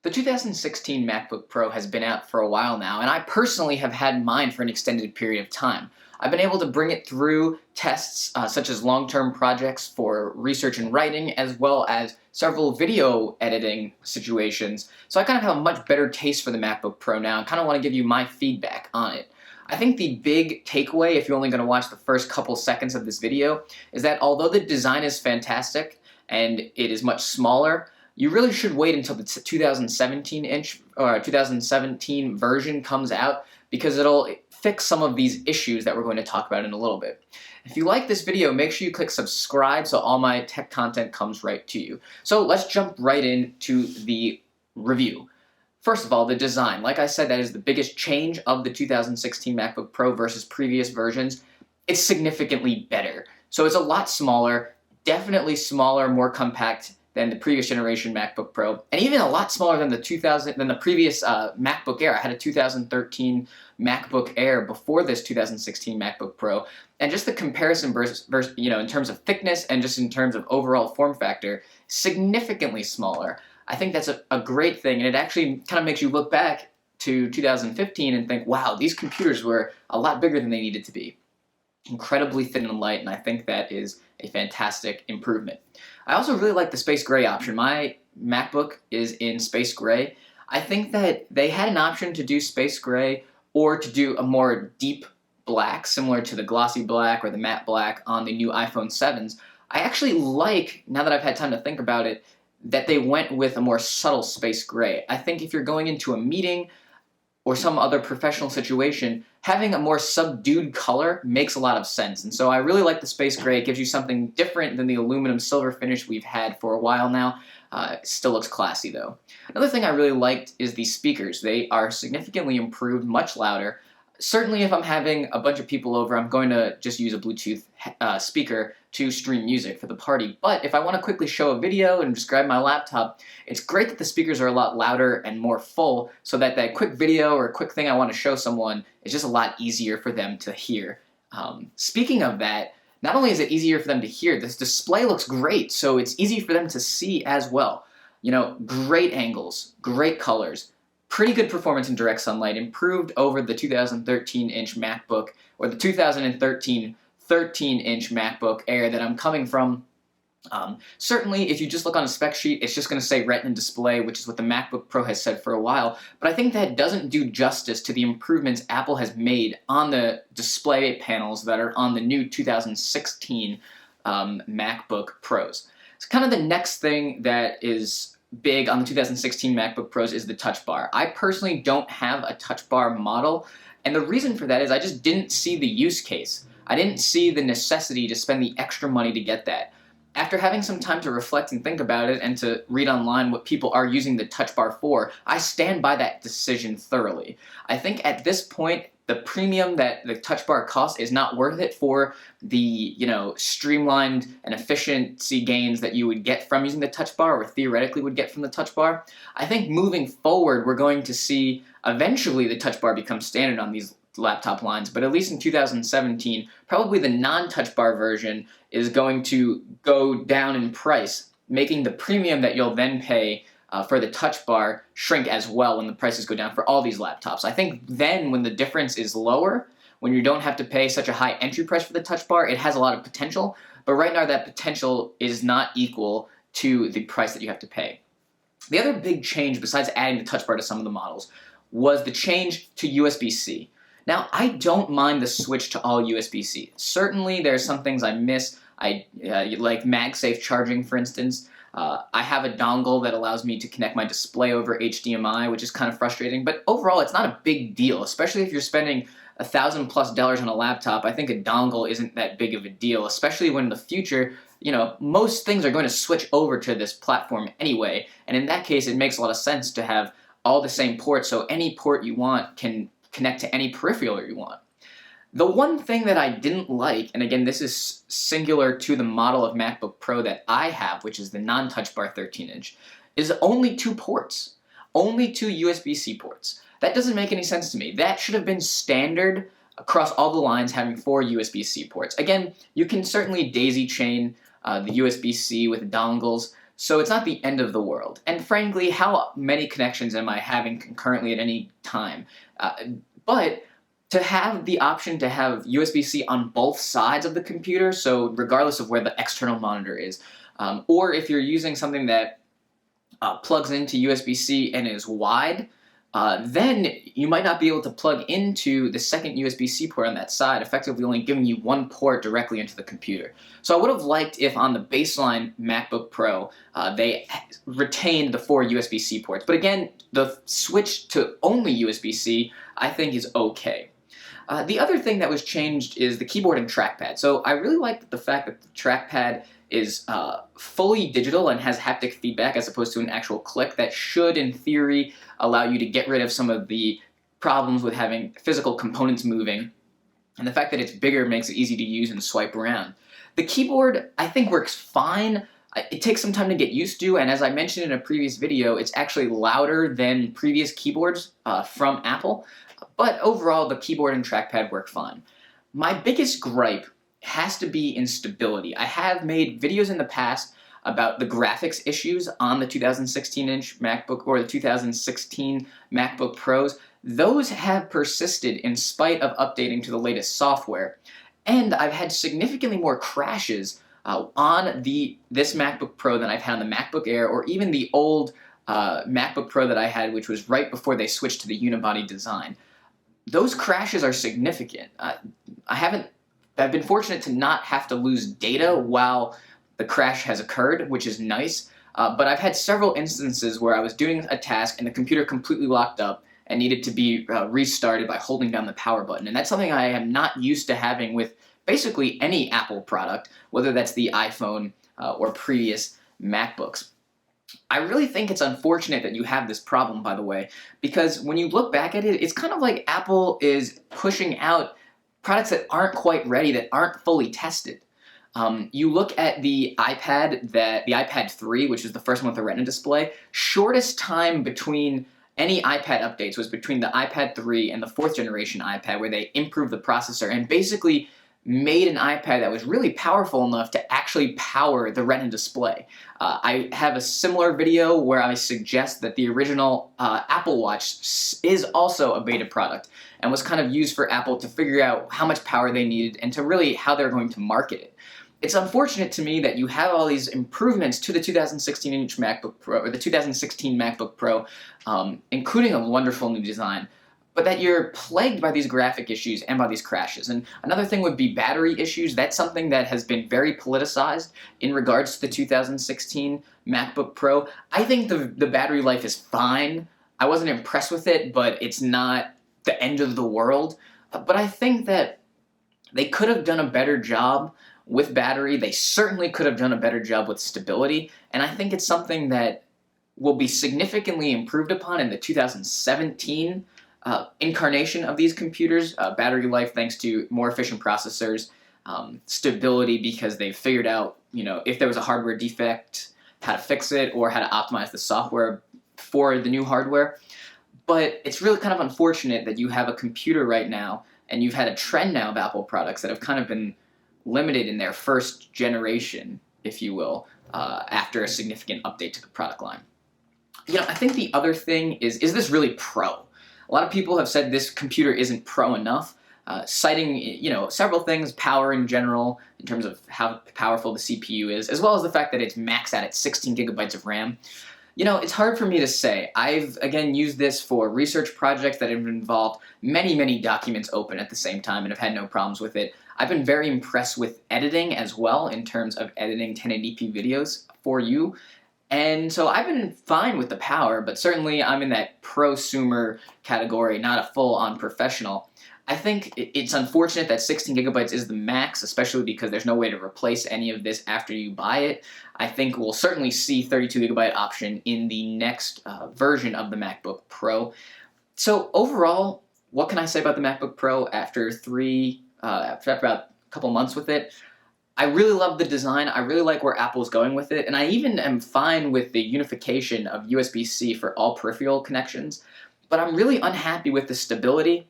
The 2016 MacBook Pro has been out for a while now, and I personally have had mine for an extended period of time. I've been able to bring it through tests such as long-term projects for research and writing, as well as several video editing situations. So I kind of have a much better taste for the MacBook Pro now and kind of want to give you my feedback on it. I think the big takeaway, if you're only going to watch the first couple seconds of this video, is that although the design is fantastic and it is much smaller, you really should wait until the 2017 version comes out, because it'll fix some of these issues that we're going to talk about in a little bit. If you like this video, make sure you click subscribe so all my tech content comes right to you. So let's jump right into the review. First of all, the design. Like I said, that is the biggest change of the 2016 MacBook Pro versus previous versions. It's significantly better. So it's a lot smaller, definitely smaller, more compact than the previous generation MacBook Pro, and even a lot smaller than the previous MacBook Air. I had a 2013 MacBook Air before this 2016 MacBook Pro, and just the comparison versus in terms of thickness and just in terms of overall form factor, significantly smaller. I think that's a great thing, and it actually kind of makes you look back to 2015 and think, wow, these computers were a lot bigger than they needed to be. Incredibly thin and light, and I think that is a fantastic improvement. I also really like the space gray option. My MacBook is in space gray. I think that they had an option to do space gray or to do a more deep black, similar to the glossy black or the matte black on the new iPhone 7s. I actually like, now that I've had time to think about it, that they went with a more subtle space gray. I think if you're going into a meeting or some other professional situation, having a more subdued color makes a lot of sense. And so I really like the space gray. It gives you something different than the aluminum silver finish we've had for a while now. It still looks classy though. Another thing I really liked is the speakers. They are significantly improved, much louder. Certainly if I'm having a bunch of people over, I'm going to just use a Bluetooth speaker to stream music for the party. But if I want to quickly show a video and just grab my laptop, it's great that the speakers are a lot louder and more full, so that that quick video or quick thing I want to show someone is just a lot easier for them to hear. Speaking of that, not only is it easier for them to hear, this display looks great, so it's easy for them to see as well. You know, great angles, great colors, pretty good performance in direct sunlight, improved over the 2013-inch MacBook, or the 2013 13-inch MacBook Air that I'm coming from. Certainly, if you just look on a spec sheet, it's just going to say Retina display, which is what the MacBook Pro has said for a while, but I think that doesn't do justice to the improvements Apple has made on the display panels that are on the new 2016 MacBook Pros. It's kind of the next thing that is big on the 2016 MacBook Pros is the Touch Bar. I personally don't have a Touch Bar model, and the reason for that is I just didn't see the use case. I didn't see the necessity to spend the extra money to get that. After having some time to reflect and think about it and to read online what people are using the Touch Bar for, I stand by that decision thoroughly. I think at this point, the premium that the Touch Bar costs is not worth it for the, streamlined and efficiency gains that you would get from using the Touch Bar, or theoretically would get from the Touch Bar. I think moving forward, we're going to see eventually the Touch Bar become standard on these laptop lines, but at least in 2017, probably the non-Touch Bar version is going to go down in price, making the premium that you'll then pay for the Touch Bar shrink as well when the prices go down for all these laptops. I think then when the difference is lower, when you don't have to pay such a high entry price for the Touch Bar, it has a lot of potential, but right now that potential is not equal to the price that you have to pay. The other big change, besides adding the Touch Bar to some of the models, was the change to USB-C. Now, I don't mind the switch to all USB-C. Certainly, there are some things I miss. I like MagSafe charging, for instance. I have a dongle that allows me to connect my display over HDMI, which is kind of frustrating. But overall, it's not a big deal, especially if you're spending $1,000+ on a laptop. I think a dongle isn't that big of a deal, especially when in the future, most things are going to switch over to this platform anyway. And in that case, it makes a lot of sense to have all the same ports, so any port you want can connect to any peripheral you want. The one thing that I didn't like, and again this is singular to the model of MacBook Pro that I have, which is the non-Touch Bar 13-inch, is only 2 ports. Only 2 USB-C ports. That doesn't make any sense to me. That should have been standard across all the lines, having 4 USB-C ports. Again, you can certainly daisy chain the USB-C with dongles, So it's not the end of the world. And frankly, how many connections am I having concurrently at any time? But to have the option to have USB-C on both sides of the computer, so regardless of where the external monitor is, or if you're using something that plugs into USB-C and is wide, then you might not be able to plug into the second USB-C port on that side, effectively only giving you one port directly into the computer. So I would have liked if on the baseline MacBook Pro, they retained the 4 USB-C ports. But again, the switch to only USB-C, I think, is okay. The other thing that was changed is the keyboard and trackpad. So I really like the fact that the trackpad is fully digital and has haptic feedback as opposed to an actual click that should, in theory, allow you to get rid of some of the problems with having physical components moving. And the fact that it's bigger makes it easy to use and swipe around. The keyboard, I think, works fine. It takes some time to get used to, and as I mentioned in a previous video, it's actually louder than previous keyboards from Apple. But overall, the keyboard and trackpad work fine. My biggest gripe has to be in stability. I have made videos in the past about the graphics issues on the 2016-inch MacBook or the 2016 MacBook Pros. Those have persisted in spite of updating to the latest software. And I've had significantly more crashes on this MacBook Pro than I've had on the MacBook Air or even the old MacBook Pro that I had, which was right before they switched to the unibody design. Those crashes are significant. I've been fortunate to not have to lose data while the crash has occurred, which is nice, but I've had several instances where I was doing a task and the computer completely locked up and needed to be restarted by holding down the power button. And that's something I am not used to having with basically any Apple product, whether that's the iPhone or previous MacBooks. I really think it's unfortunate that you have this problem, by the way, because when you look back at it, it's kind of like Apple is pushing out products that aren't quite ready, that aren't fully tested. You look at the iPad 3, which is the first one with the Retina display, shortest time between any iPad updates was between the iPad 3 and the 4th generation iPad, where they improved the processor and basically made an iPad that was really powerful enough to actually power the Retina display. I have a similar video where I suggest that the original Apple Watch is also a beta product and was kind of used for Apple to figure out how much power they needed and to really how they're going to market it. It's unfortunate to me that you have all these improvements to the 2016-inch MacBook Pro, or the 2016 MacBook Pro, including a wonderful new design, but that you're plagued by these graphic issues and by these crashes. And another thing would be battery issues. That's something that has been very politicized in regards to the 2016 MacBook Pro. I think the battery life is fine. I wasn't impressed with it, but it's not the end of the world. But I think that they could have done a better job with battery. They certainly could have done a better job with stability, and I think it's something that will be significantly improved upon in the 2017 incarnation of these computers. Battery life thanks to more efficient processors, stability because they've figured out, if there was a hardware defect, how to fix it or how to optimize the software for the new hardware. But it's really kind of unfortunate that you have a computer right now and you've had a trend now of Apple products that have kind of been limited in their first generation, if you will, after a significant update to the product line. I think the other thing is this really pro? A lot of people have said this computer isn't pro enough, citing, several things, power in general, in terms of how powerful the CPU is, as well as the fact that it's maxed out at 16 gigabytes of RAM. It's hard for me to say. I've, again, used this for research projects that have involved many, many documents open at the same time and have had no problems with it. I've been very impressed with editing as well, in terms of editing 1080p videos for you. And so I've been fine with the power, but certainly I'm in that prosumer category, not a full-on professional. I think it's unfortunate that 16 gigabytes is the max, especially because there's no way to replace any of this after you buy it. I think we'll certainly see 32 gigabyte option in the next version of the MacBook Pro. So overall, what can I say about the MacBook Pro after about a couple months with it? I really love the design. I really like where Apple's going with it, and I even am fine with the unification of USB-C for all peripheral connections, but I'm really unhappy with the stability.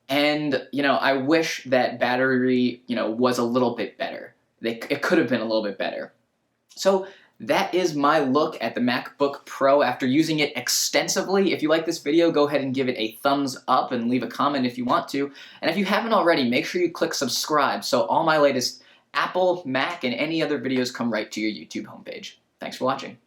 And, I wish that battery, was a little bit better. It could have been a little bit better. So that is my look at the MacBook Pro after using it extensively. If you like this video, go ahead and give it a thumbs up and leave a comment if you want to. And if you haven't already, make sure you click subscribe so all my latest Apple, Mac, and any other videos come right to your YouTube homepage. Thanks for watching.